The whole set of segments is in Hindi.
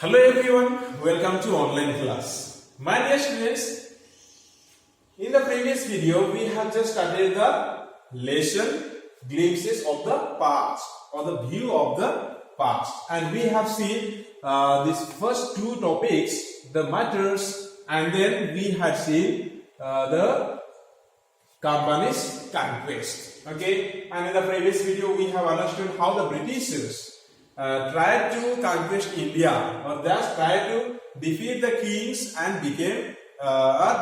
Hello everyone, welcome to online class. My dear students, in the previous video we have just started the lesson glimpses of the past or the view of the past, and we have seen these first two topics, the matters, and then we had seen the company's conquest. Okay, and in the previous video we have understood how the Britishers tried to conquest India, or thus tried to defeat the kings and became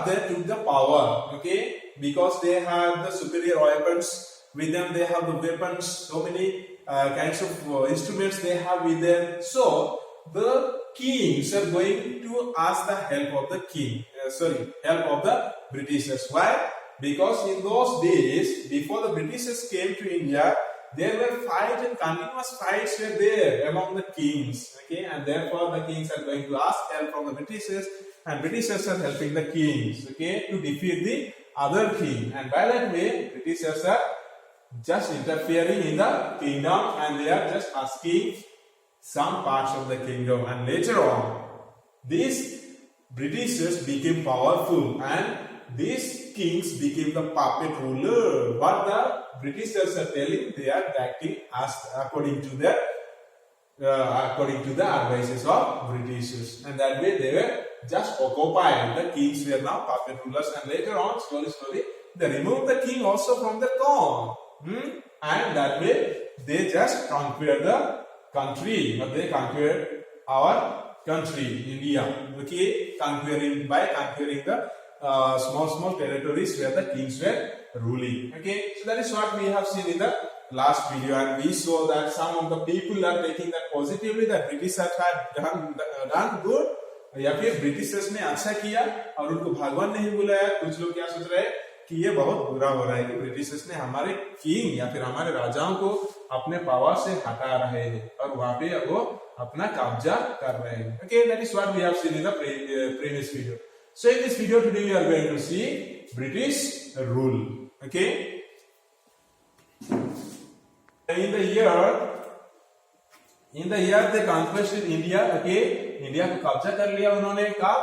they took the power. Okay, because they have the superior weapons with them, they have the weapons, so many kinds of instruments they have with them. So the kings are going to ask the help of the help of the Britishers. Why? Because in those days, before the Britishers came to India, there were fights and continuous fights were there among the kings. Okay, and therefore the kings are going to ask help from the Britishers, and Britishers are helping the kings, okay, to defeat the other king. And by that way, Britishers are just interfering in the kingdom, and they are just asking some parts of the kingdom. And later on, these Britishers became powerful, and these kings became the puppet ruler. What the Britishers are telling, they are acting as according to the advices of Britishers, and that way they were just occupied. The kings were now puppet rulers, and later on, slowly, they removed the king also from the throne, and that way they just conquered the country, but they conquered our country, India. Okay, by conquering the small territories where the kings were ruling. Okay, so that is what we have seen in the last video, and we saw that some of the people are taking that positively, that Britishers had done good, या फिर ब्रिटिशर्स ने अच्छा किया और उनको भगवान नहीं बुलाया. कुछ लोग क्या सोच रहे हैं कि ये बहुत बुरा हो रहा है कि ब्रिटिशर्स ने हमारे किंग या फिर हमारे राजाओं को अपने पावर से हटा रहे हैं और वहां पे वो अपना कब्जा कर रहे हैं. Okay, that is what we have seen in the previous video. So in this video today we are going to see British rule. Okay. In the year they conquered India. Okay, India को कब्जा कर लिया उन्होंने. कब?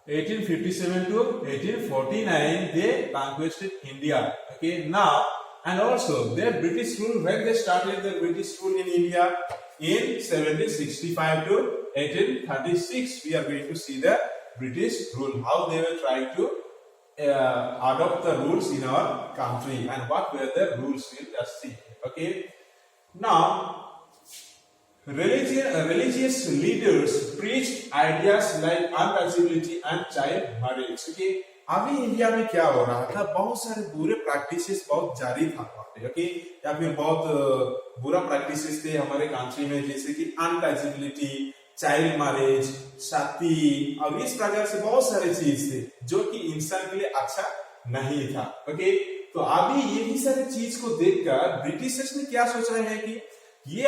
1857 to 1849 they conquered India. Okay, now and also their British rule, when they started their British rule in India in 1765 to 1836, we are going to see the British rule, how they were trying to adopt the rules in our country and what were the rules. We'll just see. Okay, now religious leaders preached ideas like untouchability and child marriage. Okay, अभी इंडिया में क्या हो रहा था, बहुत सारे बुरे प्रैक्टिसेस बहुत जारी था वहाँ पे. ओके, या फिर बहुत बुरा प्रैक्टिसेस थे हमारे कंट्री में, जैसे कि अनटचेबिलिटी, चाइल्ड मैरिज, सती और इस प्रकार से बहुत सारे चीज थे जो कि इंसान के लिए अच्छा नहीं था. ओके, तो अभी यही सारे चीज को देखकर ब्रिटिशर्स ने क्या सोच रहे हैं कि ये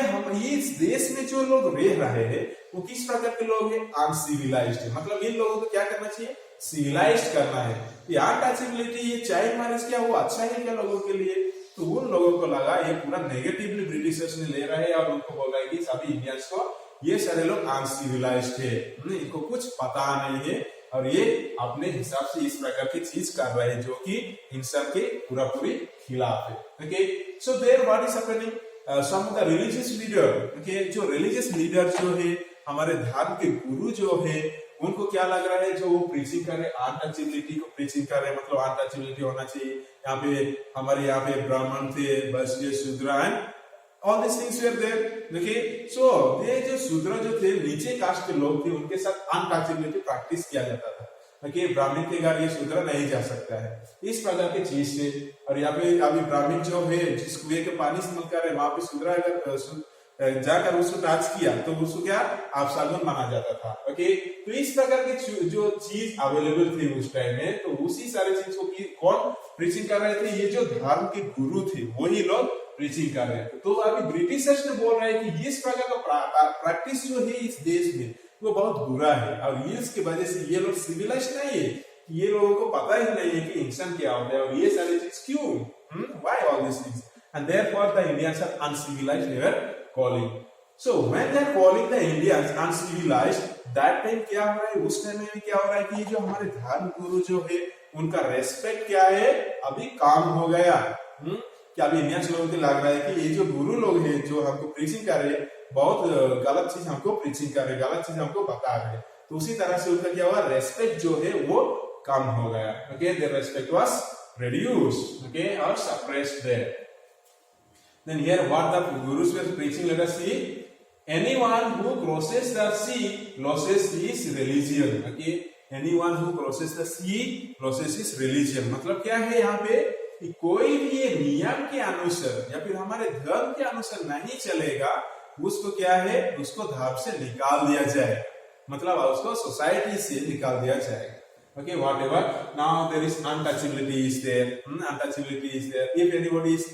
इस देश में जो लोग रह रहे हैं वो किस प्रकार के लोग हैं, अनसिविलाइज्ड है. मतलब इन लोगों को क्या करना चाहिए, सिविलाइज्ड करना है. ये अनटचेबिलिटी, ये चाइल्ड मैरिज, क्या वो अच्छा है क्या लोगों के लिए? तो उन लोगों को लगा ये पूरा नेगेटिवली ब्रिटिशर्स ने ले रहे हैं और उनको बोल रहे हैं कि सभी इंडियंस को ये सारे लोग अनसिविलाइज्ड है, इनको कुछ पता नहीं है और ये अपने हिसाब से इस प्रकार की चीज कर रहे हैं जो कि इंसान के पूरी खिलाफ है. Okay, so there what is happening, some of the religious leader. Okay, जो रिलीजियस लीडर जो है, हमारे धर्म के गुरु जो है, उनको क्या लग रहा है, जो वो प्रीचिंग कर रहे, अनटचेबिलिटी को प्रीचिंग कर रहे, मतलब अनटचेबिलिटी होना चाहिए. यहाँ पे ब्राह्मण थे, वैश्य, शूद्र and all these things were there. Okay, so ये जो शूद्र जो थे, नीचे कास्ट के लोग थे, उनके साथ अनटचेबिलिटी प्रैक्टिस किया जाता था. ओके, ब्राह्मण के घर ये शूद्र नहीं जा सकता है, इस प्रकार की चीज से. और यहाँ पे अभी ब्राह्मण जो है, जिस कुएं के पानी इस्तेमाल कर रहे हैं, वहां पे शूद्र अगर जाकर उसको टच किया तो उसको क्या अपशगुन माना जाता था. ओके, तो इस प्रकार की जो चीज अवेलेबल थी उस टाइम में, तो उसी सारे चीज को कौन प्रीचिंग कर रहे थे, ये जो धर्म के गुरु थे वही लोग प्रीचिंग कर रहे थे. तो अभी ब्रिटिशर्स ने बोल रहे हैं कि इस प्रकार का प्रैक्टिस जो है इस देश में वो बहुत बुरा है और इसकी वजह से ये लोग सिविलाइज नहीं है, ये लोगों को पता ही नहीं है कि इंसान क्या होता है और ये सारी चीज क्यों, why all this things, and therefore the Indians are uncivilized, they were calling. So when they are calling the Indians uncivilized, that time क्या हो रहा है, उस टाइम में भी क्या हो रहा है कि जो हमारे धर्म गुरु जो है उनका रेस्पेक्ट क्या है, अभी काम हो गया। कि अभी इंडियंस लोगों को लग रहा है कि ये जो गुरु लोग हैं जो हमको प्रीचिंग कर रहे हैं, बहुत गलत चीज हमको प्रीचिंग कर रहे हैं, गलत चीज हमको बता रहे हैं। तो उसी तरह से उनका क्या हुआ, रेस्पेक्ट जो है वो कम हो गया। Okay, their respect was reduced, okay, or suppressed there. Then here what the gurus were preaching, let us see. Anyone who crosses the sea loses his religion. Okay, anyone who crosses the sea loses his religion. मतलब क्या है यहाँ पे कि कोई भी ये नियम के अनुसार या फिर हमारे धर्म के अनुसार नहीं चलेगा, उसको क्या है, उसको धर्म से निकाल दिया जाए, मतलब उसको सोसाइटी से निकाल दिया जाएगा। Okay, whatever. Now there is untouchability is there. Untouchability is there. If anybody is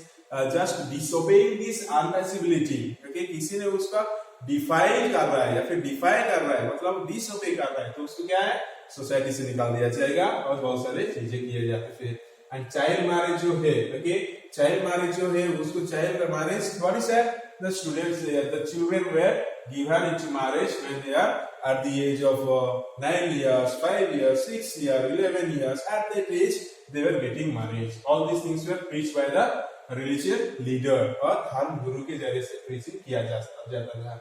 just disobeying this untouchability, okay, किसी ने उसका डिफाइन कर रहा है या फिर डिफाइन कर रहा है, मतलब डिसोबे कर रहा है, तो उसको क्या है, सोसाइटी से निकाल दिया जाएगा और बहुत सारे चीजें किए जाते फिर। एंड चाइल्ड मैरिज जो है, ओके, चाइल्ड मैरिज जो है उसको child marriage, what is that? The students, the children were given into marriage when they are at the age of 9 years, 5 years, 6 years, 11 years. At that age, they were getting married. All these things were preached by the religious leader और धर्म गुरु के जरिए से preaching किया जाता था।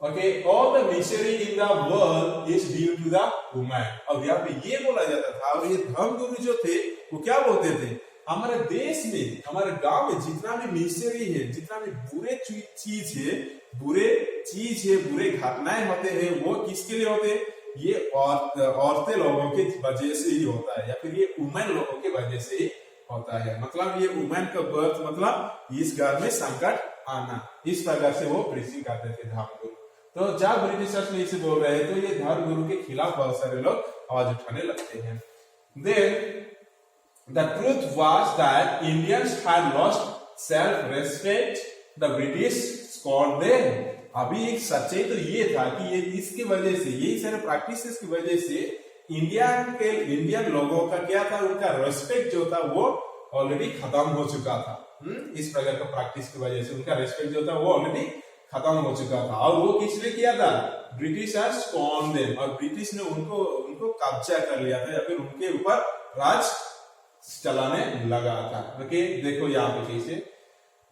Okay, all the misery in the world is due to the woman. अब यहाँ पे ये बोला जाता था, और ये धर्म गुरु जो थे वो क्या बोलते थे, हमारे देश में, हमारे गांव में जितना भी मिसेरी है, जितना भी बुरे चीज है, बुरे घटनाएं होते हैं, वो किसके लिए होते हैं? ये औरतें लोगों की वजह से ही होता है, या फिर ये वुमेन लोगों की वजह से ही होता है। मतलब ये वुमेन का बर्थ, मतलब इस घर में संकट आना, इस प्रकार से वो प्रीचिंग करते थे धर्म गुरु। तो जब ब्रिटिशर्स में इसे बोल रहे हैं, तो ये धर्म गुरु के खिलाफ बहुत सारे लोग आवाज उठाने लगते हैं। Then the truth was that Indians had lost self-respect. The British scorned them. अभी एक सच्चाई तो ये था कि ये इसकी वजह से, यही सारे प्रैक्टिसेस की वजह से इंडियन लोगों का क्या था, उनका रेस्पेक्ट जो था वो ऑलरेडी खत्म हो चुका था। इस प्रकार का प्रैक्टिस की वजह से उनका रेस्पेक्ट जो था वो ऑलरेडी खत्म हो चुका था। और वो किसने किया था? ब्रिटिशर्स scorned them, और ब्रिटिश ने उनको कब्जा कर लिया था या फिर उनके ऊपर राज चलाने लगा था। ओके, देखो यहाँ पे कैसे,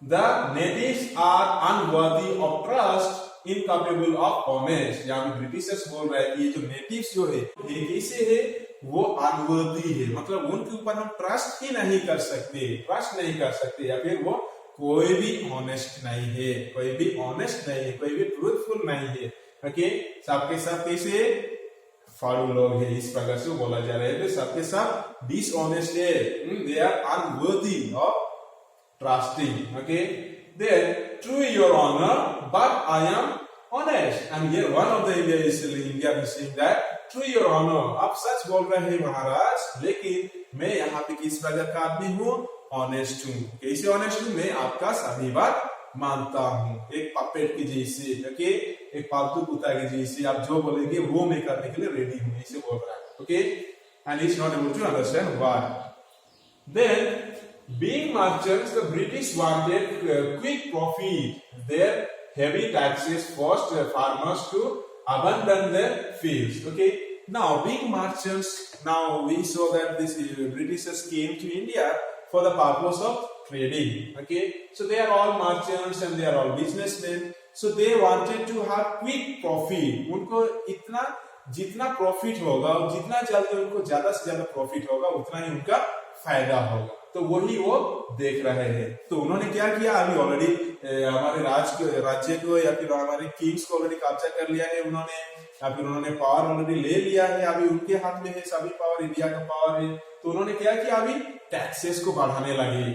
the natives are unworthy of trust, incapable of honest. यहाँ पे ब्रिटिशर्स बोल रहे हैं कि ये जो नेटिव्स जो है ये कैसे है, वो अनवर्दी है, मतलब उनके ऊपर हम ट्रस्ट ही नहीं कर सकते, या फिर वो कोई भी ऑनेस्ट नहीं है, कोई भी ट्रूथफुल नहीं है। ओके, सबके सब कैसे फाड़ू लोग है, इस प्रकार से बोला जा रहा है, तो सबके सब डिसऑनेस्ट है, they are unworthy of trusting. Okay, then true your honour but I am honest, and here one of the India is saying that true your honour, आप सच बोल रहे हैं महाराज, लेकिन मैं यहाँ पे किस प्रकार का आदमी हूँ, ऑनेस्ट हूँ। कैसे ऑनेस्ट हूँ? मैं आपका सभी बात मानता हूँ, एक पपेट की जैसे, ओके, एक पालतू कुत्ता की जैसे, आप जो बोलेंगे वो मैं करने के लिए रेडी हूँ, इसे बोल रहा है। Okay, and is not able to understand why. Then being merchants, the British wanted quick profit, their heavy taxes forced farmers to abandon their fields. Okay, now being merchants, now we saw that these Britishers came to India for the purpose of trading. Okay, so they are all merchants and they are all businessmen, so they wanted to have quick profit. उनको जितना प्रॉफिट होगा और जितना जल्दी उनको ज्यादा से ज्यादा प्रॉफिट होगा उतना ही उनका फायदा होगा, तो वही वो देख रहे हैं। तो उन्होंने क्या किया, अभी ऑलरेडी हमारे राज्य को या फिर हमारे किंग्स को ऑलरेडी कब्जा कर लिया है उन्होंने, या फिर उन्होंने पावर ऑलरेडी ले लिया है, अभी उनके हाथ में है सभी पावर, इंडिया का पावर है। तो उन्होंने क्या किया, अभी टैक्सेस को बढ़ाने लगे,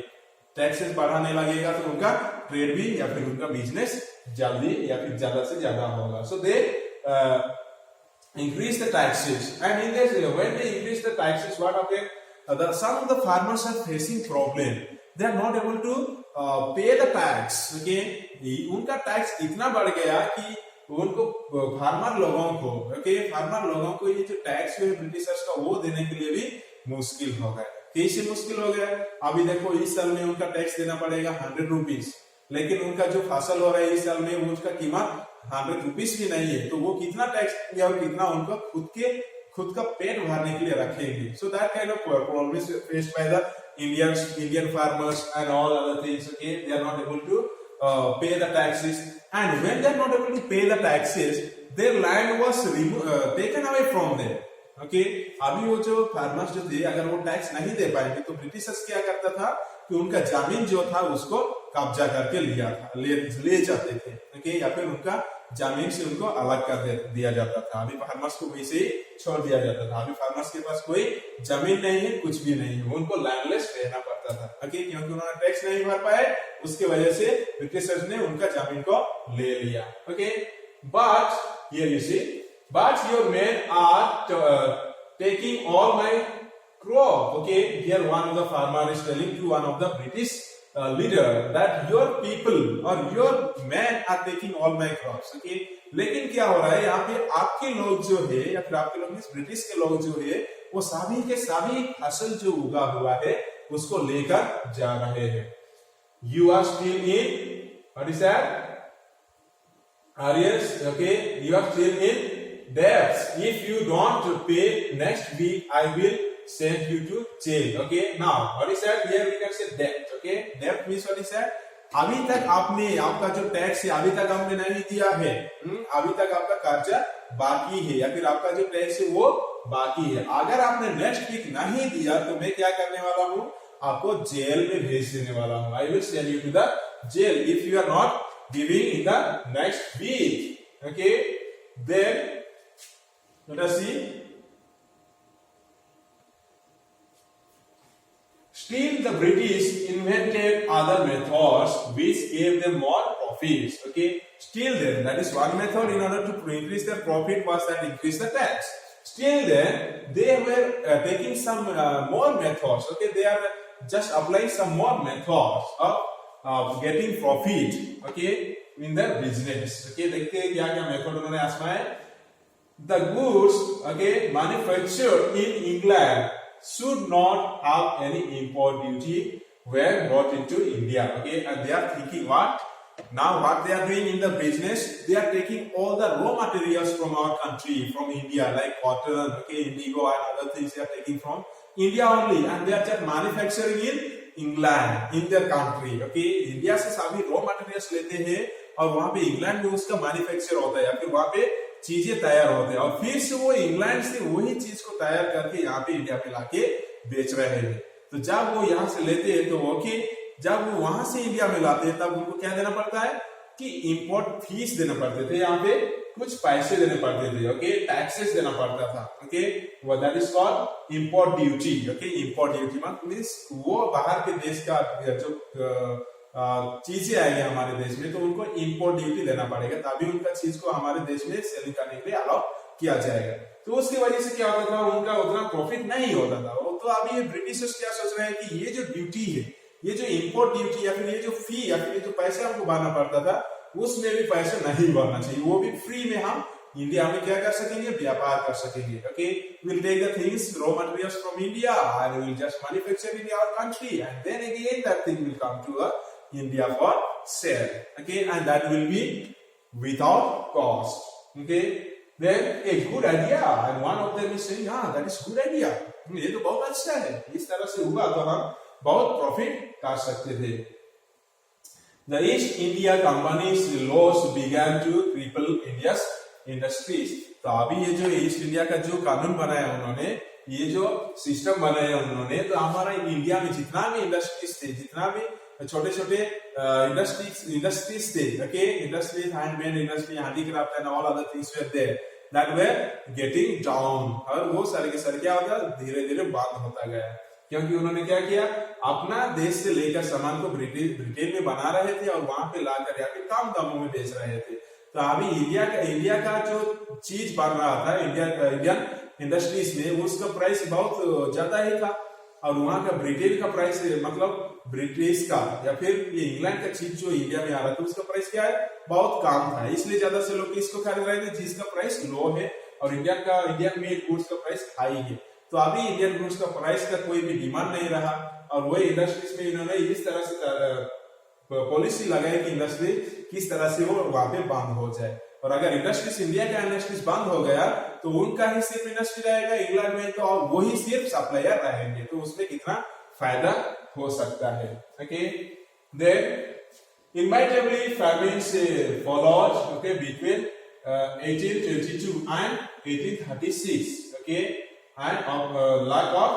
टैक्सेस बढ़ाने लगेगा तो उनका ट्रेड भी या फिर उनका बिजनेस जल्दी या फिर ज्यादा से ज्यादा होगा। सो दे increase the taxes, and in this when they increase the taxes, what happened? Some of the farmers are facing problem, they are not able to pay the tax. Okay, उनका टैक्स इतना बढ़ गया कि उनको फार्मर लोगों को ये जो टैक्स है ब्रिटिशर्स का वो देने के लिए भी मुश्किल हो गया। कैसे मुश्किल हो गया? अभी देखो इस साल में उनका टैक्स देना पड़ेगा 100 रुपीज, लेकिन उनका जो फसल हो रहा है इस साल में वो उसका कीमत 100 रुपीज भी नहीं है, तो वो कितना टैक्स देंगे और कितना उनको खुद का पेट भरने के लिए रखेंगे. So that kind of problem is faced by the Indian farmers and all other things. Okay, they are not able to pay the taxes, and when they are not able to pay the taxes, their land was taken away from them. Okay, अभी वो जो फार्मर्स जो थे अगर वो टैक्स नहीं दे पाएंगे तो ब्रिटिशर्स क्या करता था कि उनका जमीन जो था उसको कब्जा करके ले जाते थे. ओके, या फिर उनका जमीन से उनको अलग कर दिया जाता था. अभी फार्मर्स को वैसे ही छोड़ दिया जाता था. अभी फार्मर्स के पास कोई जमीन नहीं है, कुछ भी नहीं है, उनको लैंडलेस रहना पड़ता था. ओके, क्योंकि उन्होंने टैक्स नहीं भर पाए, उसके वजह से ब्रिटिशर्स ने उनका जमीन को ले लिया. Okay, but here you see, but your men are taking all my crop. Okay, here one of the farmer is telling to one of the British leader that your people or your men are taking all my crops. Okay, लेकिन क्या हो रहा है यहाँ पे, आपके लोग जो है या फिर आपके लोग ब्रिटिश के लोग जो है वो सभी के सभी फसल जो उगा हुआ है उसको लेकर जा रहे हैं. You are still in, what is that? Arias, okay, you are still in debts. If you don't pay next week, I will send you to jail. Okay, now what is that? Here we can say debt. Okay, debt means what is that? अभी तक आपका जो टैक्स है अभी तक आपने नहीं दिया है. अभी तक आपका कर्जा बाकी है या फिर आपका जो टैक्स है वो बाकी है. अगर आपने नेक्स्ट वीक नहीं दिया तो मैं क्या करने वाला हूँ, आपको जेल में भेज देने वाला हूँ. I will send you to the jail if you are not giving in the next week. Okay, then let us see. Still, the British invented other methods which gave them more profits. Okay, still then, that is one method in order to increase their profit was that increase the tax. Still then, they were taking some more methods. Okay, they are just applying some more methods of getting profit. Okay, in their business. Okay, देखते हैं क्या क्या मेथड उन्होंने आजमाए. The goods, okay, manufactured in England should not have any import duty were brought into India. Okay, and they are thinking what? Now what they are doing in the business, they are taking all the raw materials from our country, from India, like cotton, okay, indigo and other things they are taking from India only, and they are just manufacturing in England, in their country. Okay, India से सभी raw materials लेते हैं और वहां पे इंग्लैंड में उसका मैन्युफैक्चर होता है या फिर वहां पे चीजें तैयार होते हैं और फिर से वो इंग्लैंड से वही चीज को तैयार करके यहाँ पे इंडिया में लाके बेच रहे हैं. तो जब वो यहाँ से लेते हैं तो ओके, जब वो वहां से इंडिया में लाते हैं तब उनको क्या देना पड़ता है कि इंपोर्ट फीस देना पड़ते थे, यहाँ पे कुछ पैसे देने पड़ते थे. ओके, टैक्सेस देना पड़ता था. ओके, वो that is called import duty. Okay, import duty means वो बाहर के देश का जो चीजें आएगी हमारे देश में तो उनको इंपोर्ट ड्यूटी देना पड़ेगा, तभी उनका चीज को हमारे देश में सेलिंग करने के लिए अलाउ किया जाएगा. तो उसकी वजह से क्या होता था, उनका उतना प्रॉफिट नहीं होता था. तो अभी ये ब्रिटिशर्स क्या सोच रहे हैं कि ये जो ड्यूटी है, ये जो इंपोर्ट ड्यूटी या फिर ये जो फी या फिर ये जो पैसे हमको भरना पड़ता था उसमें भी पैसे नहीं भरना चाहिए, वो भी फ्री में हम इंडिया में क्या कर सकेंगे, व्यापार कर सकेंगे. Okay, we'll take the things, raw materials from India and we'll just manufacture in our country and then again that thing will come to India for sale. Okay, and that will be without cost. Okay, then a good idea and one of them is saying, yeah, that is good idea. ये तो बहुत अच्छा है, इस तरह से हुआ तो हम बहुत प्रॉफिट कर सकते थे. The East India Company's laws began to cripple India's industries. तो अभी ये जो ईस्ट इंडिया का जो कानून बनाया उन्होंने, ये जो सिस्टम बनाया उन्होंने, तो हमारा इंडिया में जितना भी इंडस्ट्रीज थे, जितना भी छोटे छोटे इंडस्ट्रीज थे, okay, industries, handmade industry, handicraft and all other things were there that were getting down. और वो सारे के सारे क्या होता है, धीरे धीरे बंद होता गया, क्योंकि उन्होंने क्या किया, अपना देश से लेकर सामान को ब्रिटेन में बना रहे थे और वहां पे लाकर यहाँ पे कम दामों में बेच रहे थे. तो अभी इंडिया का जो चीज बन रहा था इंडियन इंडस्ट्रीज में, उसका प्राइस बहुत ज्यादा ही था और वहां का ब्रिटेन का प्राइस, मतलब ब्रिटिश का या फिर ये इंग्लैंड का चीज जो इंडिया में आ रहा था उसका प्राइस क्या है, बहुत कम था. इसलिए ज्यादा से लोग इसको खरीद रहे थे जिसका प्राइस लो है और इंडियन मेड गुड्स का प्राइस हाई है. तो अभी इंडियन गुड्स का प्राइस का कोई भी डिमांड नहीं रहा और वही इंडस्ट्रीज में इन्होंने इस तरह से पॉलिसी लगाए कि इंडस्ट्री किस तरह से वो वहां पे बंद हो जाए। और अगर इंडस्ट्रीज इंडिया का इंडस्ट्रीज बंद हो गया तो उनका ही सिर्फ इंडस्ट्री रहेगा इंग्लैंड में, तो वही सिर्फ सप्लायर रहेंगे, तो उसमें कितना फायदा हो सकता है। Okay, then inevitably famines followed, okay, between 1822 and 1836, okay, and of lack of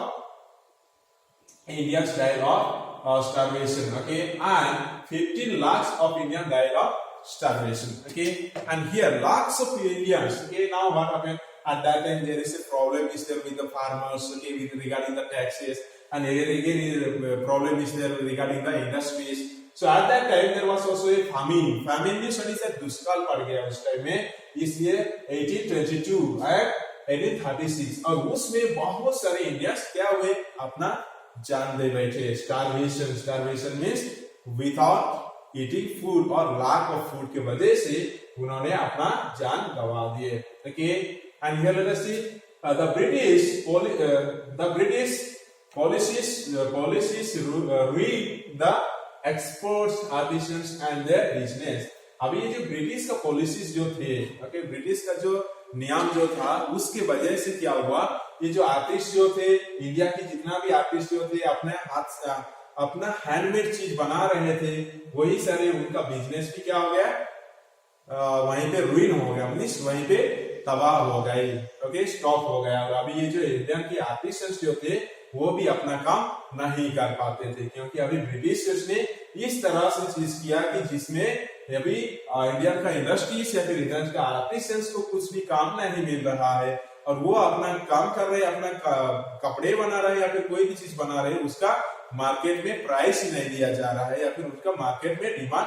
Indian style of starvation, okay, and 15 lakhs of Indian died of starvation, okay, and here lakhs of Indians, okay. Now what happened at that time? There is a problem is there with the farmers, okay, with regarding the taxes, and again problem is there regarding the industries. So at that time there was also a famine. Famine means what is that? दुष्काल पड़ गया उस टाइम में, इसलिए 1822 and 1836, और उसमें बहुत सारे इंडियंस क्या हुए, अपना जान दे बैठे। Starvation means without eating food और लैक ऑफ फूड के वजह से उन्होंने अपना जान गंवा दिए। Okay, and here let us see the British policies ruined the exports, artisans and their business। अभी ये जो ब्रिटिश का पॉलिसीज जो थे, ओके, ब्रिटिश का जो नियम जो था उसके वजह से क्या हुआ, ये जो आर्टिस्ट जो थे इंडिया की, जितना भी आर्टिस्ट जो थे अपने हाथ से अपना हैंडमेड चीज बना रहे थे, वही सारे उनका बिजनेस भी क्या हो गया, वहीं पे रुइन हो गया, मीन्स वहीं पे तबाह हो गई, ओके, स्टॉप हो गया। और अभी ये जो इंडियन के आर्टिस्ट जो थे वो भी अपना काम नहीं कर पाते थे, क्योंकि अभी ब्रिटिशर्स ने इस तरह से चीज किया कि जिसमें अभी इंडियन का इंडस्ट्रीज या फिर इंडियन का आर्टिसंस को कुछ भी काम नहीं मिल रहा है, और वो अपना काम कर रहे, अपना कपड़े बना रहे या फिर कोई भी चीज बना रहे, उसका मार्केट में प्राइस ही नहीं दिया जा रहा है या फिर उसका मार्केट में डिमांड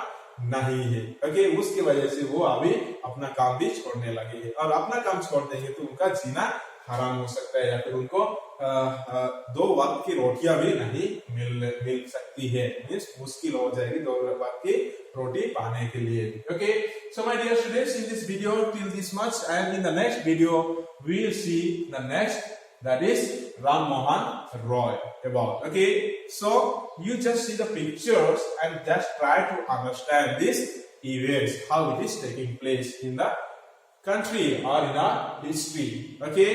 नहीं है। ओके, उसकी वजह से वो अभी अपना काम भी छोड़ने लगे हैं, और अपना काम छोड़ देंगे तो उनका जीना हराम हो सकता है, या फिर उनको 2 वक्त की रोटियां भी नहीं मिल सकती है, मींस मुश्किल हो जाएगी 2 वक्त की रोटी पाने के लिए। Okay, so my dear students, in this video till this much, and in the next video we will see the next, that is Ram Mohan Roy about। Okay, so you just see the pictures and just try to understand these events, how it is taking place in the country or in our history। Okay,